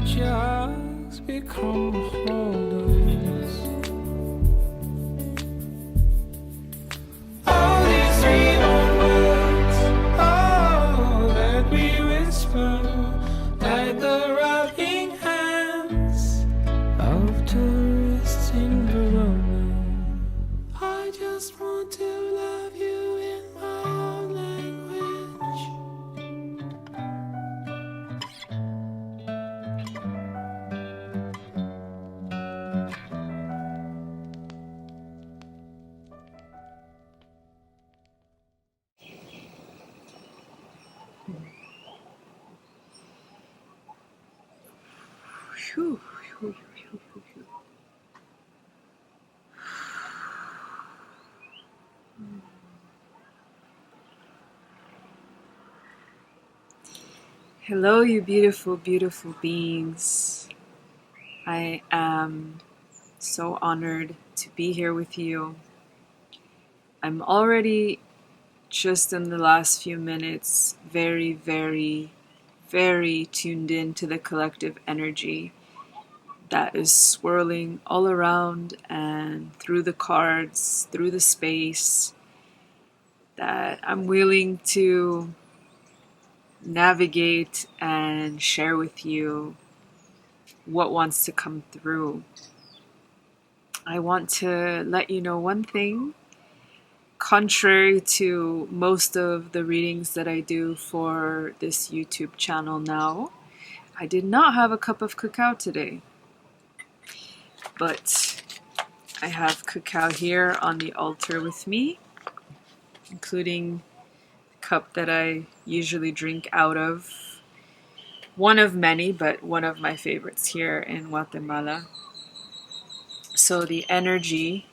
watch your hugs become holders. All these reborn words, oh, that we whisper, like the rubbing hands of tourists in Verona. I just want to love you in my own language. Phew, phew, phew, phew, phew. Hello, you beautiful, beautiful beings. I am so honored to be here with you. I'm already just in the last few minutes very, very, very tuned in to the collective energy that is swirling all around and through the cards, through the space, that I'm willing to navigate and share with you what wants to come through. I want to let you know one thing. Contrary to most of the readings that I do for this YouTube channel now, I did not have a cup of cacao today. But I have cacao here on the altar with me, including the cup that I usually drink out of. One of many, but one of my favorites here in Guatemala. So the energy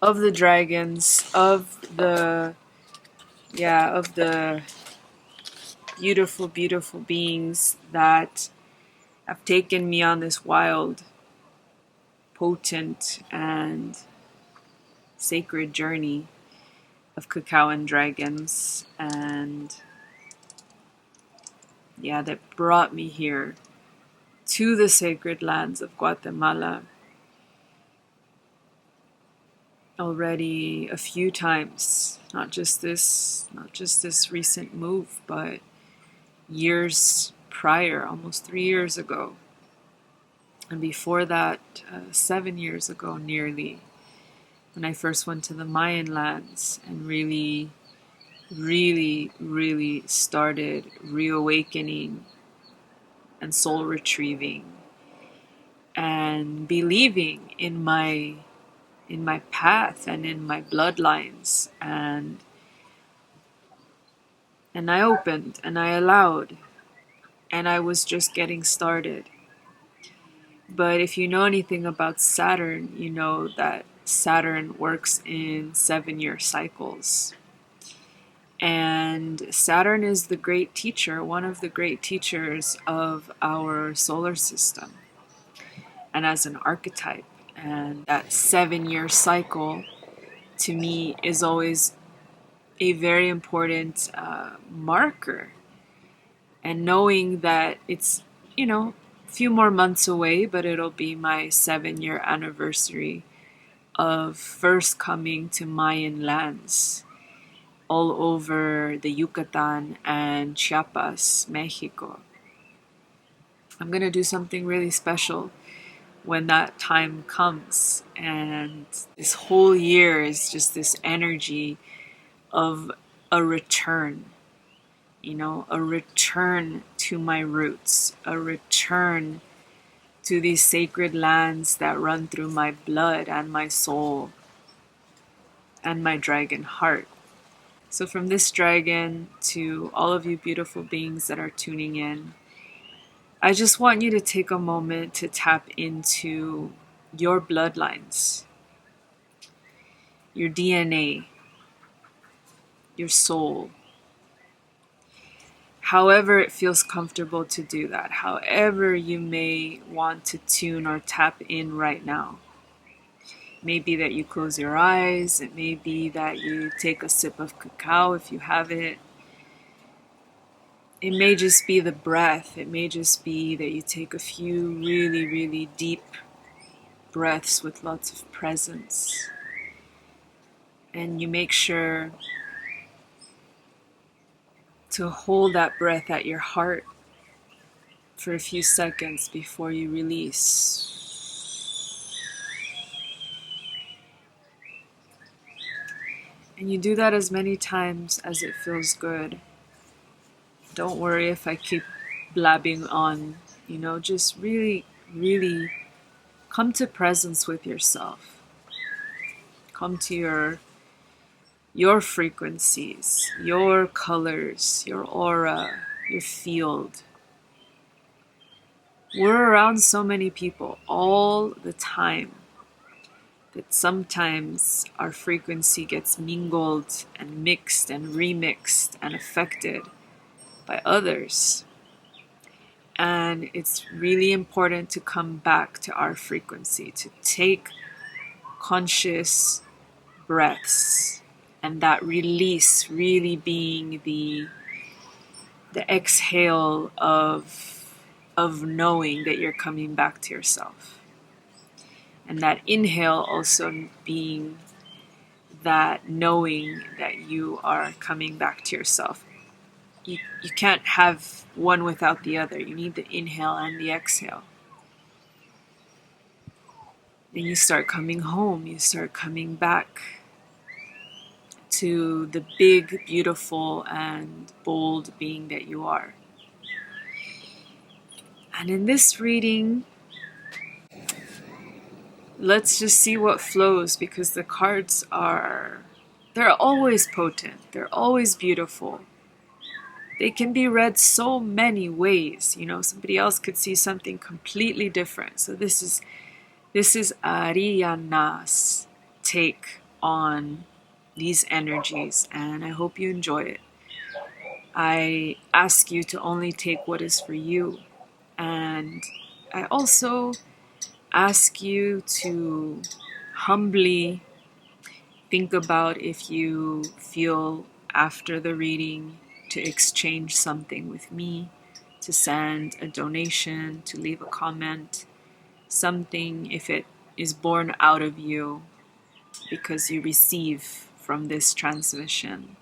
of the dragons, of the beautiful, beautiful beings that have taken me on this wild, potent, and sacred journey of cacao and dragons, and that brought me here to the sacred lands of Guatemala already a few times. Not just this recent move, but years prior, almost 3 years ago. And before that, 7 years ago nearly, when I first went to the Mayan lands and really started reawakening and soul retrieving and believing in my path and in my bloodlines, and I opened and I allowed, and I was just getting started. But if you know anything about Saturn, you know that Saturn works in 7-year cycles. And Saturn is the great teacher, one of the great teachers of our solar system, and as an archetype. And that 7-year cycle, to me, is always a very important marker. And knowing that it's, a few more months away, but it'll be my 7-year anniversary of first coming to Mayan lands all over the Yucatan and Chiapas, Mexico. I'm going to do something really special when that time comes. And this whole year is just this energy of a return, a return to my roots, a return to these sacred lands that run through my blood and my soul and my dragon heart. So from this dragon to all of you beautiful beings that are tuning in, I just want you to take a moment to tap into your bloodlines, your DNA, your soul. However it feels comfortable to do that, however you may want to tune or tap in right now. It may be that you close your eyes, it may be that you take a sip of cacao if you have it. It may just be the breath. It may just be that you take a few really, really deep breaths with lots of presence. And you make sure to hold that breath at your heart for a few seconds before you release. And you do that as many times as it feels good. Don't worry if I keep blabbing on, just really, really come to presence with yourself. Come to your frequencies, your colors, your aura, your field. We're around so many people all the time that sometimes our frequency gets mingled and mixed and remixed and affected by others. And it's really important to come back to our frequency, to take conscious breaths, and that release really being the exhale of knowing that you're coming back to yourself. And that inhale also being that knowing that you are coming back to yourself. You can't have one without the other. You need the inhale and the exhale. Then you start coming home. You start coming back to the big, beautiful, and bold being that you are. And in this reading, let's just see what flows, because the cards they're always potent. They're always beautiful. They can be read so many ways. Somebody else could see something completely different. So this is Ariana's take on these energies, and I hope you enjoy it. I ask you to only take what is for you, and I also ask you to humbly think about if you feel after the reading to exchange something with me, to send a donation, to leave a comment, something if it is born out of you because you receive from this transmission,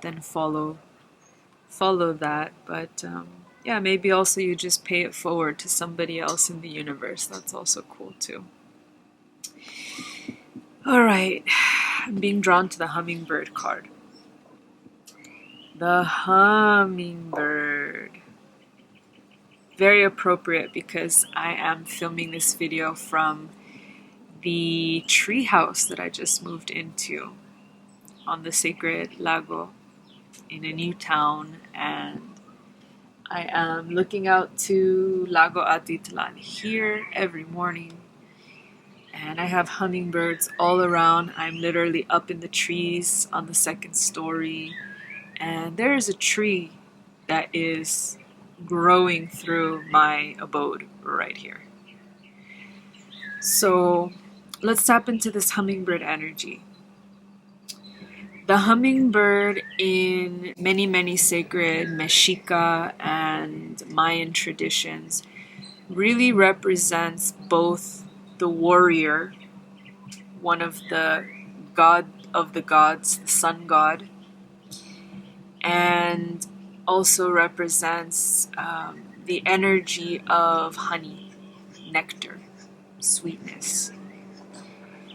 then follow that. But maybe also you just pay it forward to somebody else in the universe. That's also cool too. All right, I'm being drawn to the Hummingbird card. The Hummingbird. Very appropriate because I am filming this video from the treehouse that I just moved into on the sacred lago in a new town, and I am looking out to Lago Atitlan here every morning, and I have hummingbirds all around. I'm literally up in the trees on the second story, and there is a tree that is growing through my abode right here. So let's tap into this hummingbird energy. The hummingbird in many, many sacred Mexica and Mayan traditions really represents both the warrior, one of the god of the gods, the sun god, and also represents the energy of honey, nectar, sweetness.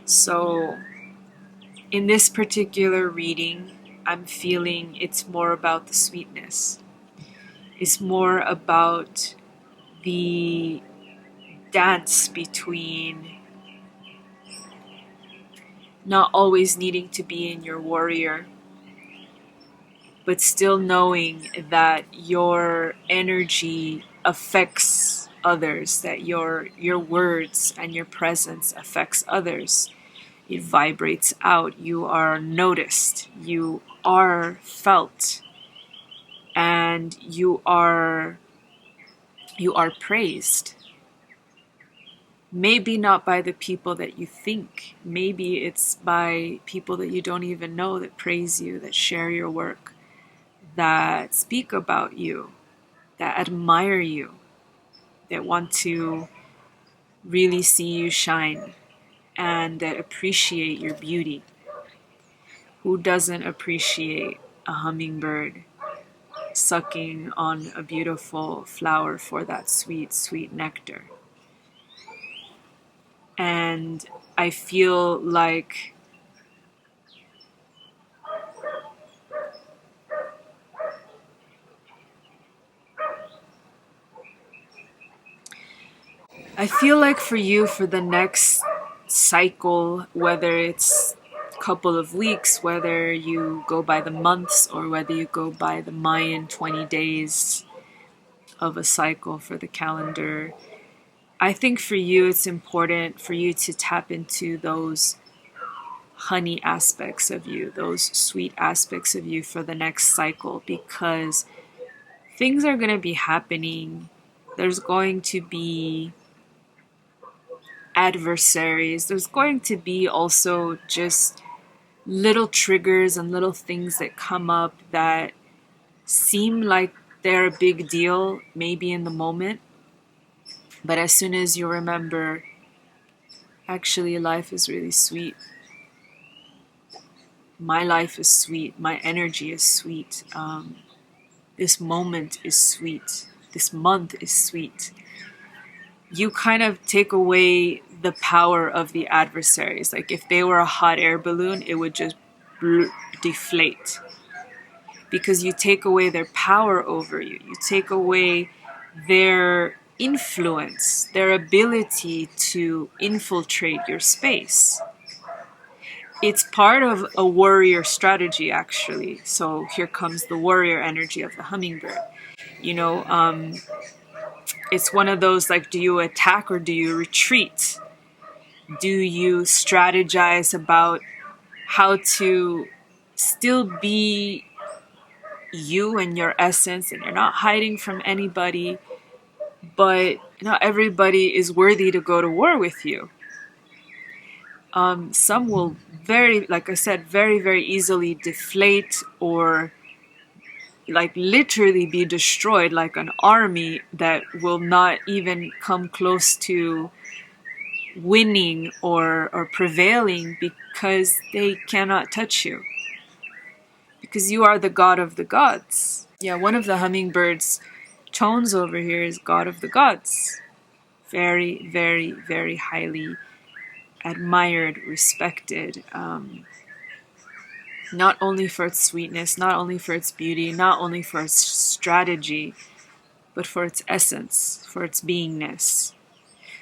So in this particular reading, I'm feeling it's more about the sweetness. It's more about the dance between not always needing to be in your warrior, but still knowing that your energy affects others, that your words and your presence affects others. It vibrates out. You are noticed. You are felt. And you are praised. Maybe not by the people that you think. Maybe it's by people that you don't even know that praise you, that share your work, that speak about you, that admire you, that want to really see you shine, and that appreciate your beauty. Who doesn't appreciate a hummingbird sucking on a beautiful flower for that sweet, sweet nectar? And I feel like for you, for the next cycle, whether it's a couple of weeks, whether you go by the months, or whether you go by the Mayan 20 days of a cycle for the calendar, I think for you it's important for you to tap into those honey aspects of you, those sweet aspects of you for the next cycle, because things are going to be happening. There's going to be adversaries. There's going to be also just little triggers and little things that come up that seem like they're a big deal, maybe in the moment. But as soon as you remember, actually, life is really sweet. My life is sweet. My energy is sweet. This moment is sweet. This month is sweet. You kind of take away the power of the adversaries. Like if they were a hot air balloon, it would just deflate. Because you take away their power over you. You take away their influence, their ability to infiltrate your space. It's part of a warrior strategy, actually. So here comes the warrior energy of the hummingbird. You know, it's one of those, like, do you attack or do you retreat? Do you strategize about how to still be you and your essence, and you're not hiding from anybody, but not everybody is worthy to go to war with you? Some will like I said, very, very easily deflate or like literally be destroyed, like an army that will not even come close to winning or prevailing, because they cannot touch you. Because you are the god of the gods. Yeah, one of the hummingbird's tones over here is god of the gods. Very, very, very highly admired, respected, not only for its sweetness, not only for its beauty, not only for its strategy, but for its essence, for its beingness.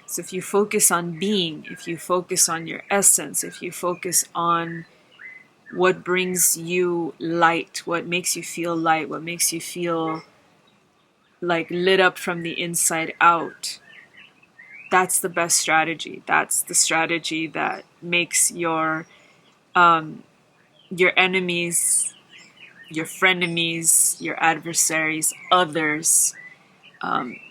So if you focus on being, if you focus on your essence, if you focus on what brings you light, what makes you feel light, what makes you feel like lit up from the inside out, that's the best strategy. That's the strategy that makes your enemies, your frenemies, your adversaries, others,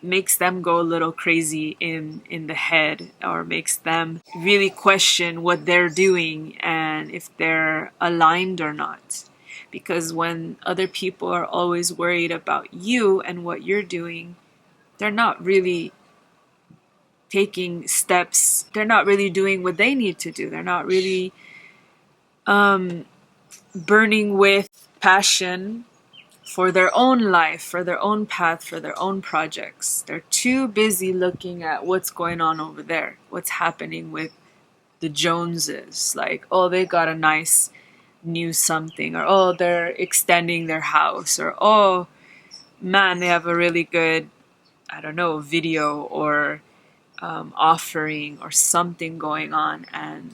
makes them go a little crazy in the head, or makes them really question what they're doing and if they're aligned or not. Because when other people are always worried about you and what you're doing, they're not really taking steps. They're not really doing what they need to do. They're not really burning with passion for their own life, for their own path, for their own projects. They're too busy looking at what's going on over there, what's happening with the Joneses. Like, oh, they got a nice new something, or oh, they're extending their house, or oh, man, they have a really good, I don't know, video or offering or something going on. And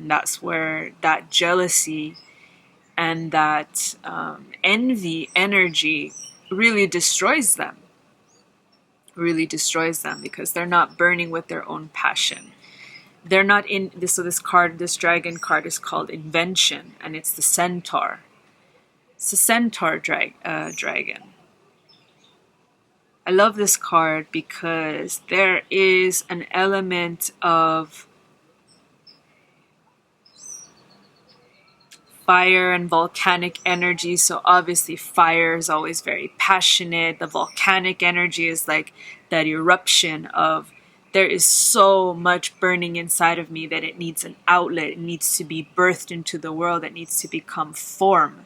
that's where that jealousy and that envy energy really destroys them. Really destroys them, because they're not burning with their own passion. They're not in this. So this card, this dragon card, is called Invention, and it's the centaur. It's a centaur dragon. I love this card because there is an element of fire and volcanic energy. So obviously fire is always very passionate. The volcanic energy is like that eruption of, there is so much burning inside of me that it needs an outlet. It needs to be birthed into the world. It needs to become form.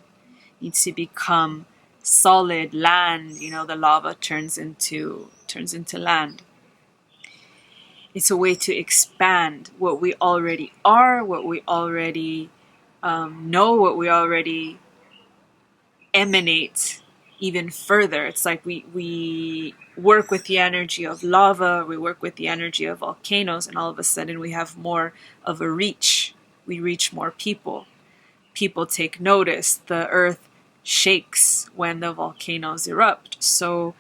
It needs to become solid land. You know, the lava turns into land. It's a way to expand what we already are, what we already know, what we already emanate even further. It's like we work with the energy of lava, we work with the energy of volcanoes, and all of a sudden we have more of a reach. We reach more people. People take notice. The earth shakes when the volcanoes erupt. So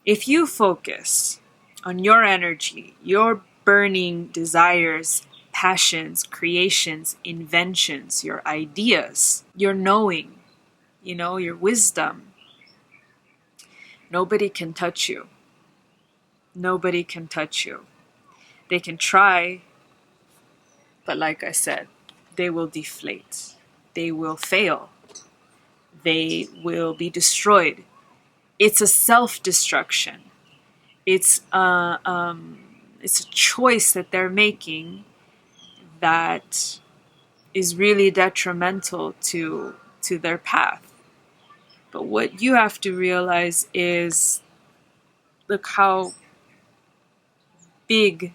if you focus on your energy, your burning desires, passions, creations, inventions, your ideas, your knowing, you know, your wisdom, nobody can touch you. Nobody can touch you. They can try, but like I said, they will deflate. They will fail. They will be destroyed. It's a self-destruction. It's a choice that they're making that is really detrimental to their path. But what you have to realize is, look how big,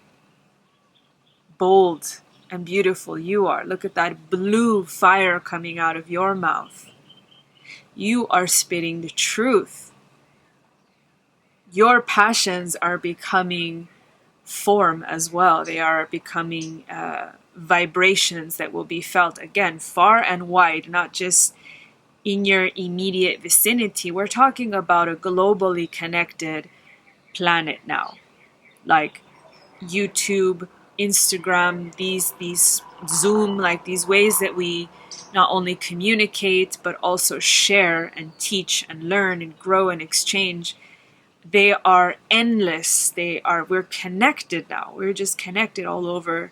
bold, and beautiful you are. Look at that blue fire coming out of your mouth. You are spitting the truth. Your passions are becoming form as well. They are becoming vibrations that will be felt, again, far and wide, not just in your immediate vicinity. We're talking about a globally connected planet now. Like YouTube, Instagram, these Zoom, like these ways that we not only communicate but also share and teach and learn and grow and exchange. They are endless. We're connected now. We're just connected all over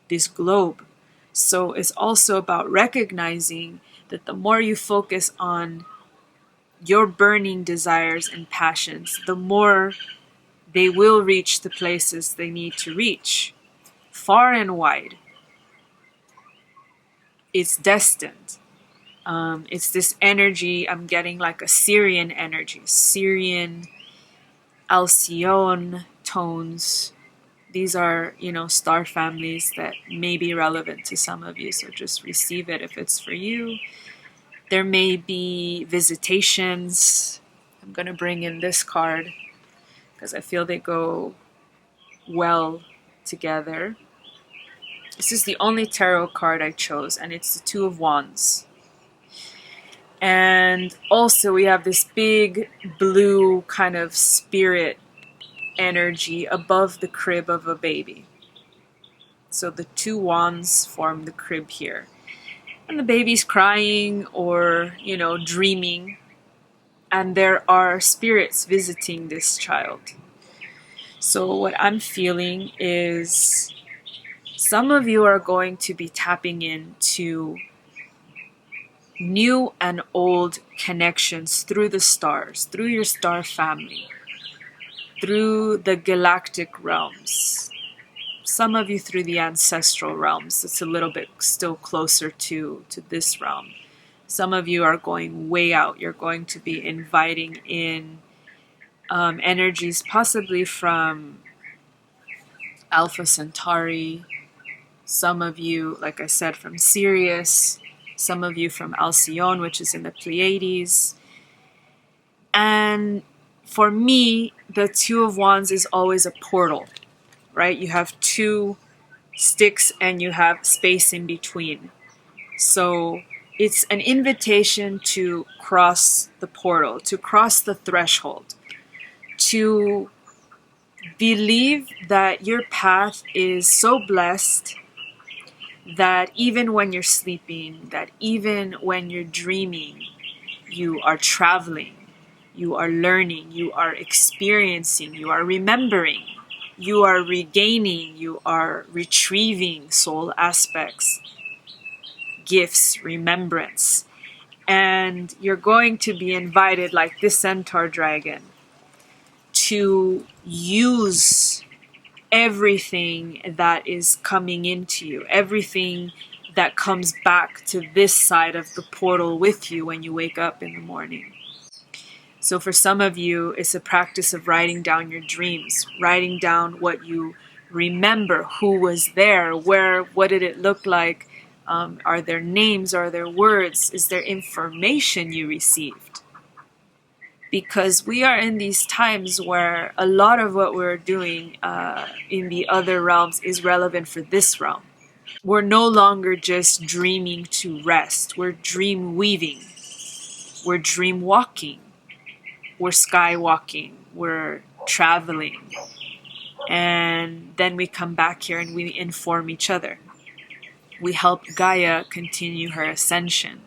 this globe. So it's also about recognizing that the more you focus on your burning desires and passions, the more they will reach the places they need to reach, far and wide. It's destined. It's this energy, I'm getting like a Syrian energy, Syrian Alcyone tones. These are, star families that may be relevant to some of you, so just receive it if it's for you. There may be visitations. I'm going to bring in this card because I feel they go well together. This is the only tarot card I chose, and it's the Two of Wands. And also we have this big blue kind of spirit energy above the crib of a baby. So the two wands form the crib here. And the baby's crying or, dreaming. And there are spirits visiting this child. So what I'm feeling is some of you are going to be tapping into new and old connections through the stars, through your star family, through the galactic realms. Some of you through the ancestral realms. It's a little bit still closer to this realm. Some of you are going way out. You're going to be inviting in energies possibly from Alpha Centauri. Some of you, like I said, from Sirius. Some of you from Alcyone, which is in the Pleiades. And for me, the Two of Wands is always a portal, right? You have two sticks and you have space in between. So it's an invitation to cross the portal, to cross the threshold, to believe that your path is so blessed that even when you're sleeping, that even when you're dreaming, you are traveling, you are learning, you are experiencing, you are remembering, you are regaining, you are retrieving soul aspects, gifts, remembrance. And you're going to be invited, like this centaur dragon, to use everything that is coming into you, everything that comes back to this side of the portal with you when you wake up in the morning. So for some of you, it's a practice of writing down your dreams, writing down what you remember, who was there, where, what did it look like, are there names, are there words, is there information you received? Because we are in these times where a lot of what we're doing in the other realms is relevant for this realm. We're no longer just dreaming to rest. We're dream weaving. We're dream walking. We're skywalking. We're traveling. And then we come back here and we inform each other. We help Gaia continue her ascension.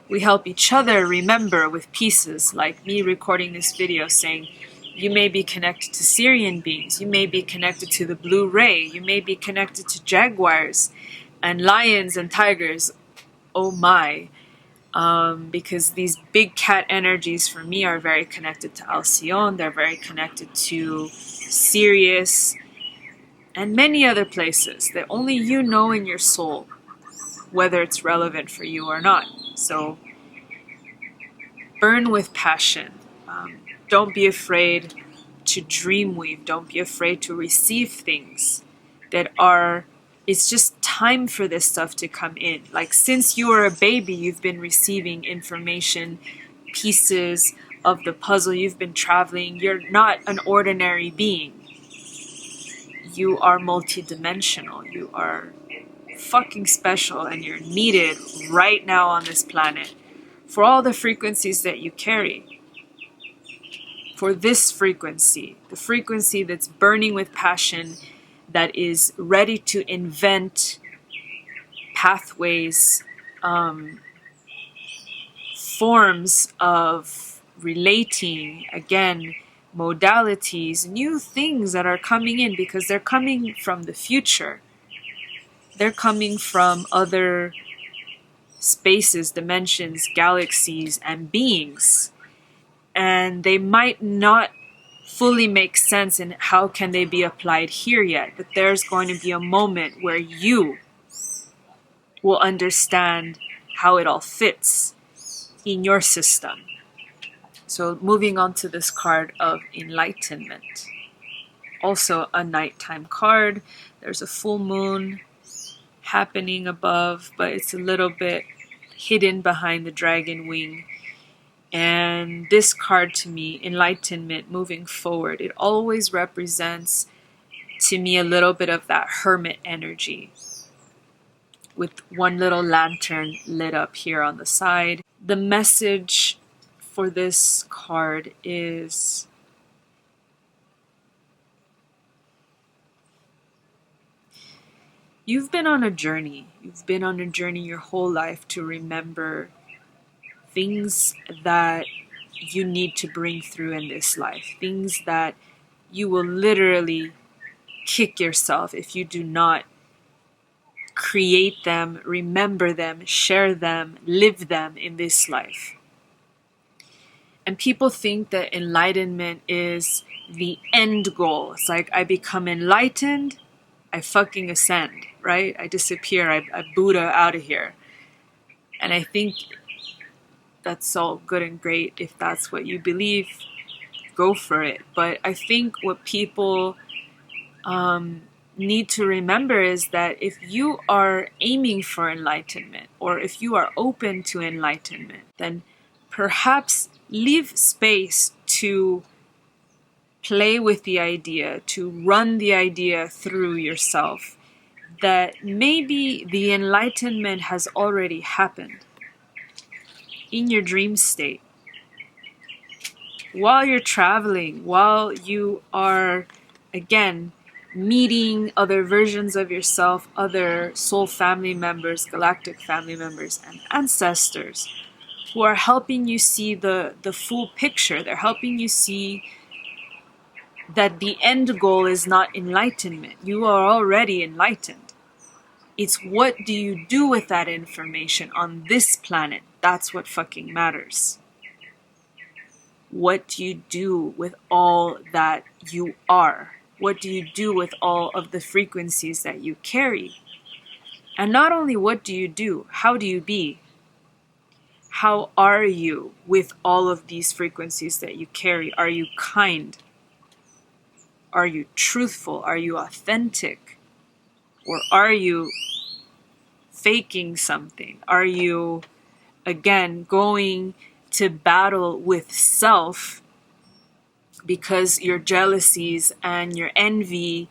We help each other remember with pieces, like me recording this video saying, you may be connected to Syrian beings, you may be connected to the blue ray, you may be connected to jaguars and lions and tigers. Oh my. Because these big cat energies for me are very connected to Alcyon, they're very connected to Sirius, and many other places that only you know in your soul, whether it's relevant for you or not. So burn with passion. Don't be afraid to dream weave. Don't be afraid to receive things that are, it's just time for this stuff to come in. Like since you were a baby, you've been receiving information, pieces of the puzzle, you've been traveling. You're not an ordinary being. You are multidimensional. You are fucking special, and you're needed right now on this planet for all the frequencies that you carry. For this frequency, the frequency that's burning with passion, that is ready to invent pathways, forms of relating, again, modalities, new things that are coming in, because they're coming from the future. They're coming from other spaces, dimensions, galaxies, and beings. And they might not fully make sense in how can they be applied here yet, but there's going to be a moment where you will understand how it all fits in your system. So moving on to this card of enlightenment. Also a nighttime card. There's a full moon happening above, but it's a little bit hidden behind the dragon wing. And this card to me, enlightenment, moving forward, it always represents to me a little bit of that hermit energy, with one little lantern lit up here on the side. The message for this card is you've been on a journey. You've been on a journey your whole life to remember things that you need to bring through in this life. Things that you will literally kick yourself if you do not create them, remember them, share them, live them in this life. And people think that enlightenment is the end goal. It's like, I become enlightened, I fucking ascend, right? I disappear, I Buddha out of here. And I think that's all good and great. If that's what you believe, go for it. But I think what people need to remember is that if you are aiming for enlightenment, or if you are open to enlightenment, then perhaps leave space to play with the idea, to run the idea through yourself, that maybe the enlightenment has already happened in your dream state, while you're traveling, while you are, again, meeting other versions of yourself, other soul family members, galactic family members, and ancestors who are helping you see the full picture. They're helping you see that the end goal is not enlightenment. You are already enlightened. It's what do you do with that information on this planet? That's what fucking matters. What do you do with all that you are? What do you do with all of the frequencies that you carry? And not only what do you do, how do you be? How are you with all of these frequencies that you carry? Are you kind? Are you truthful? Are you authentic? Or are you faking something? Are you, again, going to battle with self because your jealousies and your envy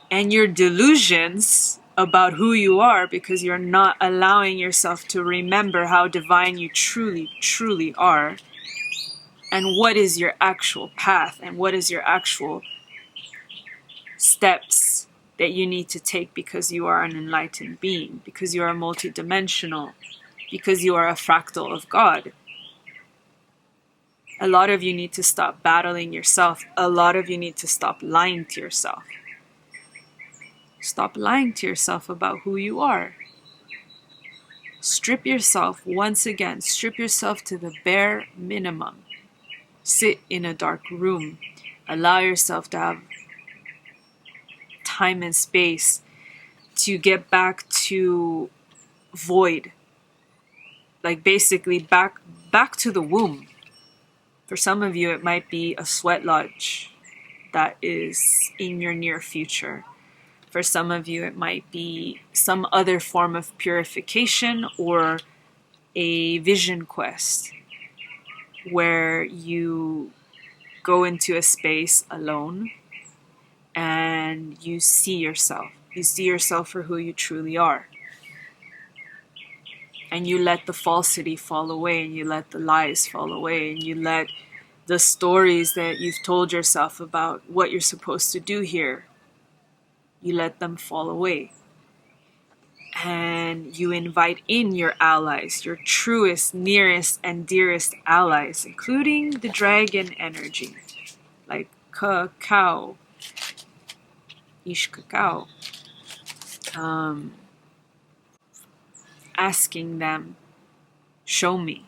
and your delusions about who you are, because you're not allowing yourself to remember how divine you truly, truly are, and what is your actual path and what is your actual steps that you need to take, because you are an enlightened being, because you are multidimensional, because you are a fractal of God. A lot of you need to stop battling yourself. A lot of you need to stop lying to yourself. Stop lying to yourself about who you are. Strip yourself, once again, strip yourself to the bare minimum. Sit in a dark room. Allow yourself to have time and space to get back to void. Like basically back to the womb. For some of you, it might be a sweat lodge that is in your near future. For some of you, it might be some other form of purification or a vision quest where you go into a space alone and you see yourself. You see yourself for who you truly are. And you let the falsity fall away, and you let the lies fall away, and you let the stories that you've told yourself about what you're supposed to do here, you let them fall away. And you invite in your allies, your truest, nearest, and dearest allies, including the dragon energy, like cacao, ish cacao. Asking them, show me,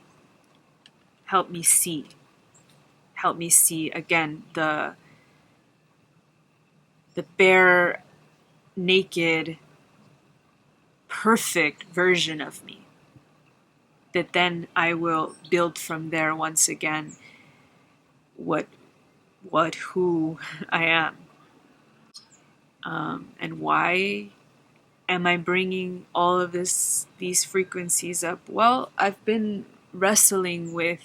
help me see again the bare, naked, perfect version of me, that then I will build from there once again who I am. And why am I bringing all of these frequencies up? Well, I've been wrestling with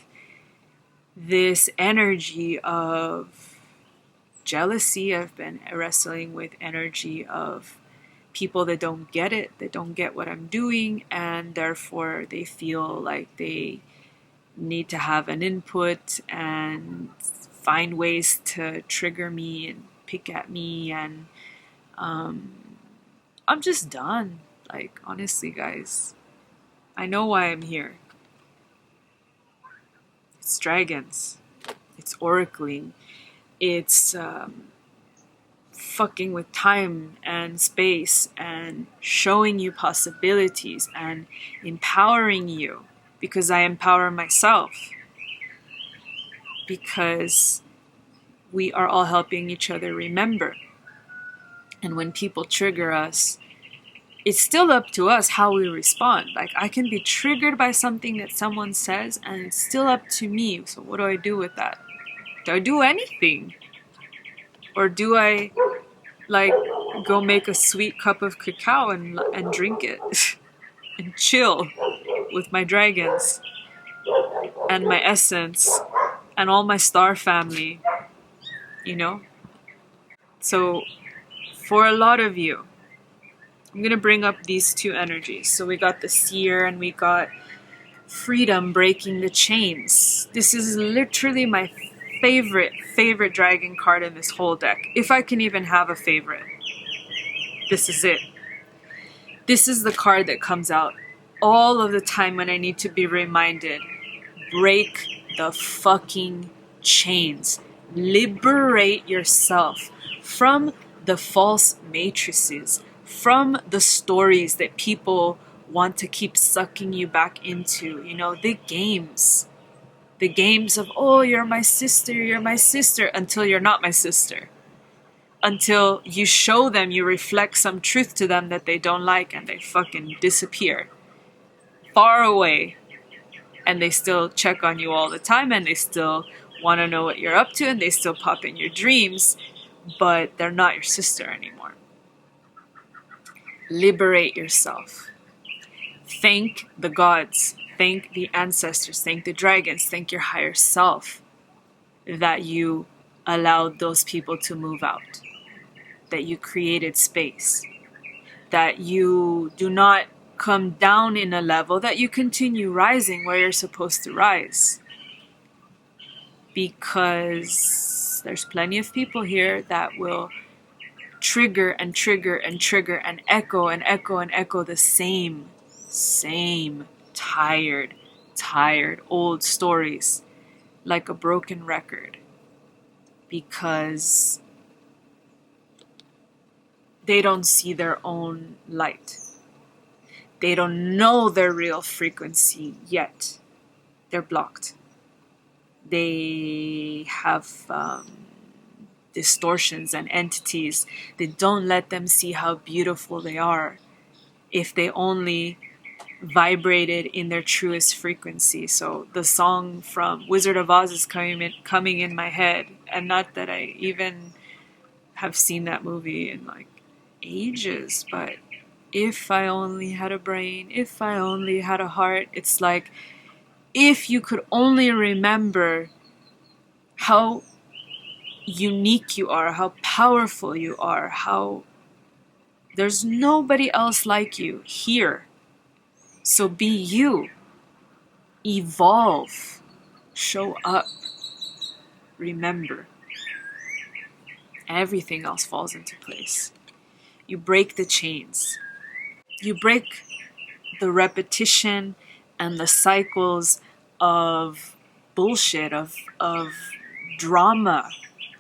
this energy of jealousy. I've been wrestling with energy of people that don't get it, that don't get what I'm doing, and therefore they feel like they need to have an input and find ways to trigger me and pick at me. And I'm just done. Like, honestly, guys, I know why I'm here. It's dragons. It's oracling. It's fucking with time and space and showing you possibilities and empowering you, because I empower myself. Because we are all helping each other remember. And when people trigger us, it's still up to us how we respond. Like, I can be triggered by something that someone says, and it's still up to me. So what do I do with that? Do I do anything? Or do I, like, go make a sweet cup of cacao and drink it and chill with my dragons and my essence and all my star family, you know? So for a lot of you, I'm going to bring up these two energies. So we got the seer and we got freedom, breaking the chains. This is literally my favorite dragon card in this whole deck. If I can even have a favorite. This is it. This is the card that comes out all of the time when I need to be reminded. Break the fucking chains. Liberate yourself from the false matrices, from the stories that people want to keep sucking you back into, you know, the games of, oh, you're my sister, until you're not my sister, until you show them, you reflect some truth to them that they don't like, and they fucking disappear far away, and they still check on you all the time, and they still want to know what you're up to, and they still pop in your dreams, but they're not your sister anymore. Liberate yourself. Thank the gods, thank the ancestors, thank the dragons, thank your higher self that you allowed those people to move out, that you created space, that you do not come down in a level, that you continue rising where you're supposed to rise. Because there's plenty of people here that will trigger and trigger and trigger and echo and echo and echo the same tired old stories like a broken record, because they don't see their own light. They don't know their real frequency yet. They're blocked. They have distortions and entities. They don't let them see how beautiful they are if they only vibrated in their truest frequency. So the song from Wizard of Oz is coming in my head, and not that I even have seen that movie in like ages, but if I only had a brain, if I only had a heart, it's like, if you could only remember how unique you are, how powerful you are, how there's nobody else like you here. So be you. Evolve. Show up. Remember. Everything else falls into place. You break the chains. You break the repetition and the cycles of bullshit, of drama,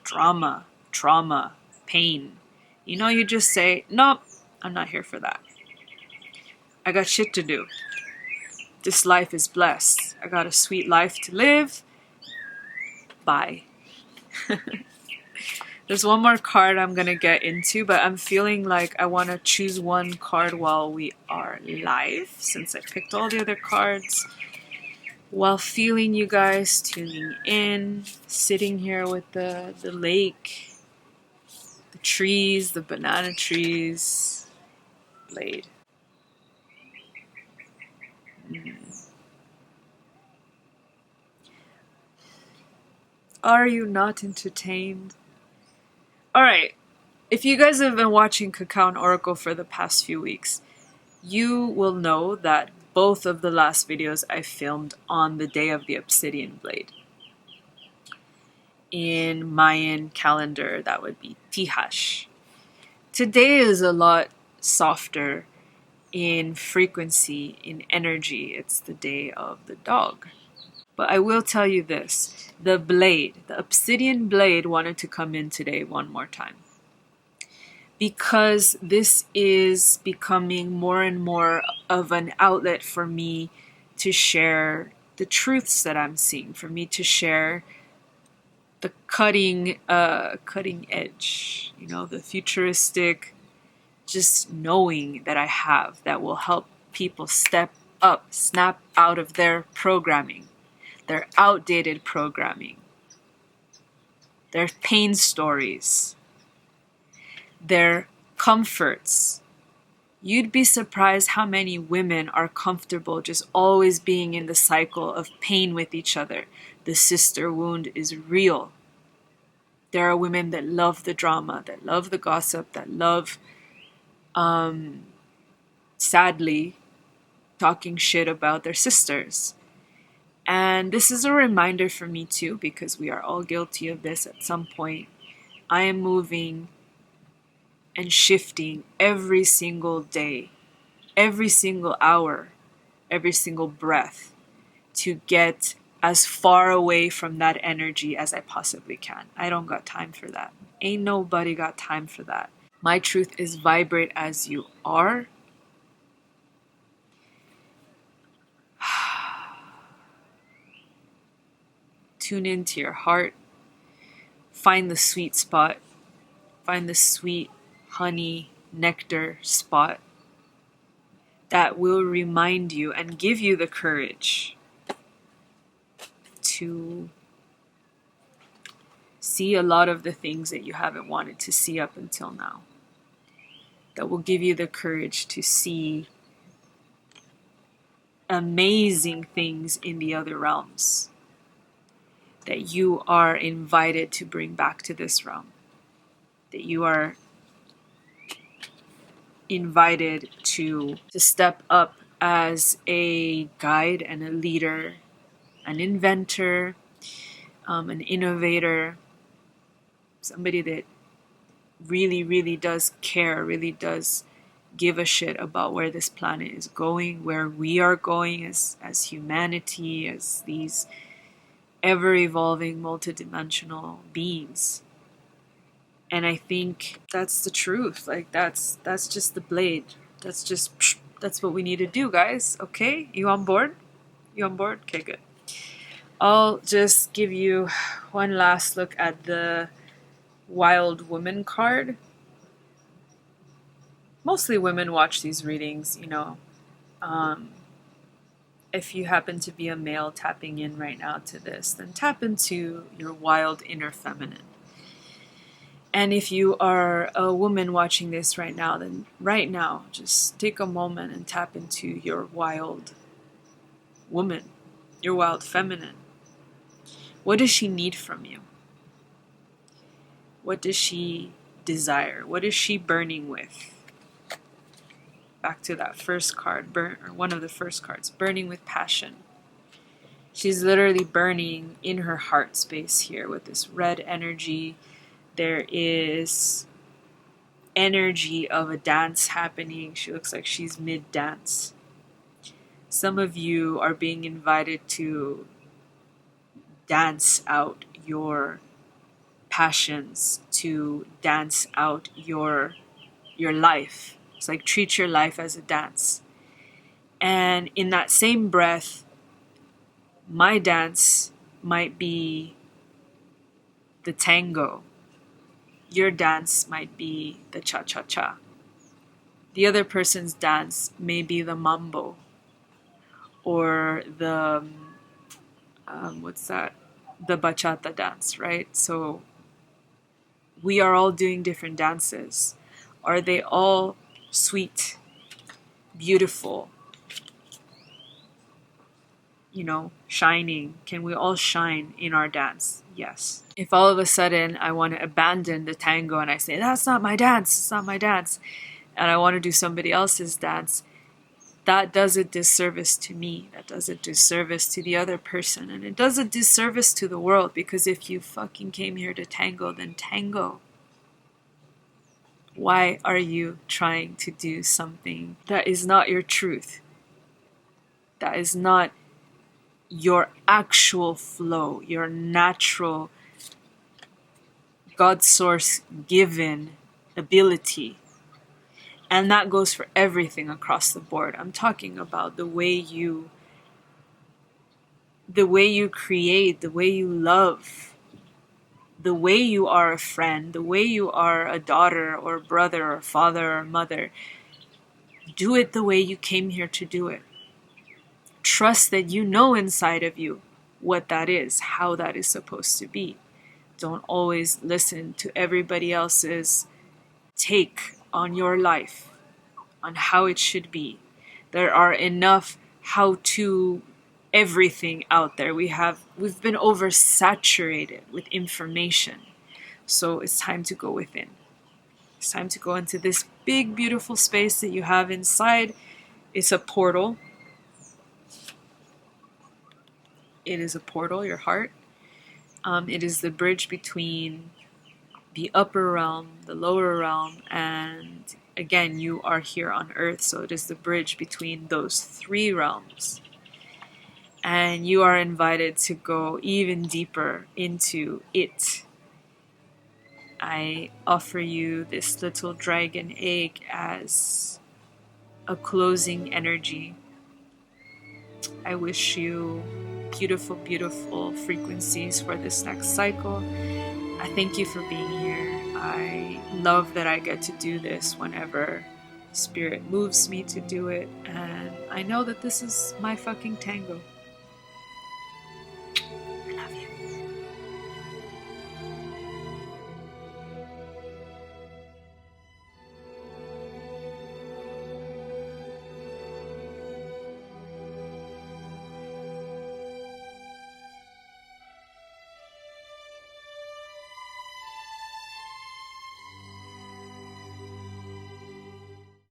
trauma, pain. You know, you just say, nope, I'm not here for that. I got shit to do. This life is blessed. I got a sweet life to live. Bye. There's one more card I'm going to get into, but I'm feeling like I want to choose one card while we are live, since I picked all the other cards. While feeling you guys tuning in, sitting here with the lake, the trees, the banana trees, Blade. Are you not entertained? Alright, if you guys have been watching Cacao and Oracle for the past few weeks, you will know that both of the last videos I filmed on the day of the Obsidian Blade. In Mayan calendar, that would be Tihash. Today is a lot softer in frequency, in energy. It's the day of the dog. But I will tell you this, the blade, the Obsidian Blade wanted to come in today one more time. Because this is becoming more and more of an outlet for me to share the truths that I'm seeing, for me to share the cutting edge, you know, the futuristic, just knowing that I have that will help people step up, snap out of their programming, their outdated programming, their pain stories, their comforts. You'd be surprised how many women are comfortable just always being in the cycle of pain with each other. The sister wound is real. There are women that love the drama, that love the gossip, that love, sadly, talking shit about their sisters. And this is a reminder for me too, because we are all guilty of this at some point. I am moving and shifting every single day, every single hour, every single breath to get as far away from that energy as I possibly can. I don't got time for that. Ain't nobody got time for that. My truth is vibrate as you are. Tune into your heart. Find the sweet spot. Find the sweet honey nectar spot that will remind you and give you the courage to see a lot of the things that you haven't wanted to see up until now. That will give you the courage to see amazing things in the other realms that you are invited to bring back to this realm. That you are invited to step up as a guide and a leader, an inventor, an innovator, somebody that really, really does care, really does give a shit about where this planet is going, where we are going as humanity, as these ever-evolving, multidimensional beings. And I think that's the truth. Like, that's just the blade. That's what we need to do, guys. Okay? You on board? You on board? Okay, good. I'll just give you one last look at the Wild Woman card. Mostly women watch these readings, you know. If you happen to be a male tapping in right now to this, then tap into your wild inner feminine. And if you are a woman watching this right now, then right now, just take a moment and tap into your wild woman, your wild feminine. What does she need from you? What does she desire? What is she burning with? Back to that first card, or one of the first cards, burning with passion. She's literally burning in her heart space here with this red energy. There is energy of a dance happening. She looks like she's mid-dance. Some of you are being invited to dance out your passions, to dance out your life. It's like treat your life as a dance. And in that same breath, my dance might be the tango. Your dance might be the cha-cha-cha. The other person's dance may be the mambo or the, the bachata dance, right? So we are all doing different dances. Are they all sweet, beautiful, you know, shining? Can we all shine in our dance? Yes. If all of a sudden I want to abandon the tango and I say, that's not my dance, it's not my dance, and I want to do somebody else's dance, that does a disservice to me. That does a disservice to the other person. And it does a disservice to the world, because if you fucking came here to tango, then tango. Why are you trying to do something that is not your truth? That is not your actual flow, your natural God source given ability. And that goes for everything across the board. I'm talking about the way you create, the way you love, the way you are a friend, the way you are a daughter or brother or father or mother. Do it the way you came here to do it. Trust that you know inside of you what that is, how that is supposed to be. Don't always listen to everybody else's take on your life, on how it should be. There are enough how-to everything out there. We've been oversaturated with information. So it's time to go within. It's time to go into this big, beautiful space that you have inside. It's a portal. It is a portal, your heart. It is the bridge between the upper realm, the lower realm, and again, you are here on earth. So it is the bridge between those three realms. And you are invited to go even deeper into it I offer you this little dragon egg as a closing energy. I wish you beautiful, beautiful frequencies for this next cycle. I thank you for being here. I love that I get to do this whenever Spirit moves me to do it, and I know that this is my fucking tango.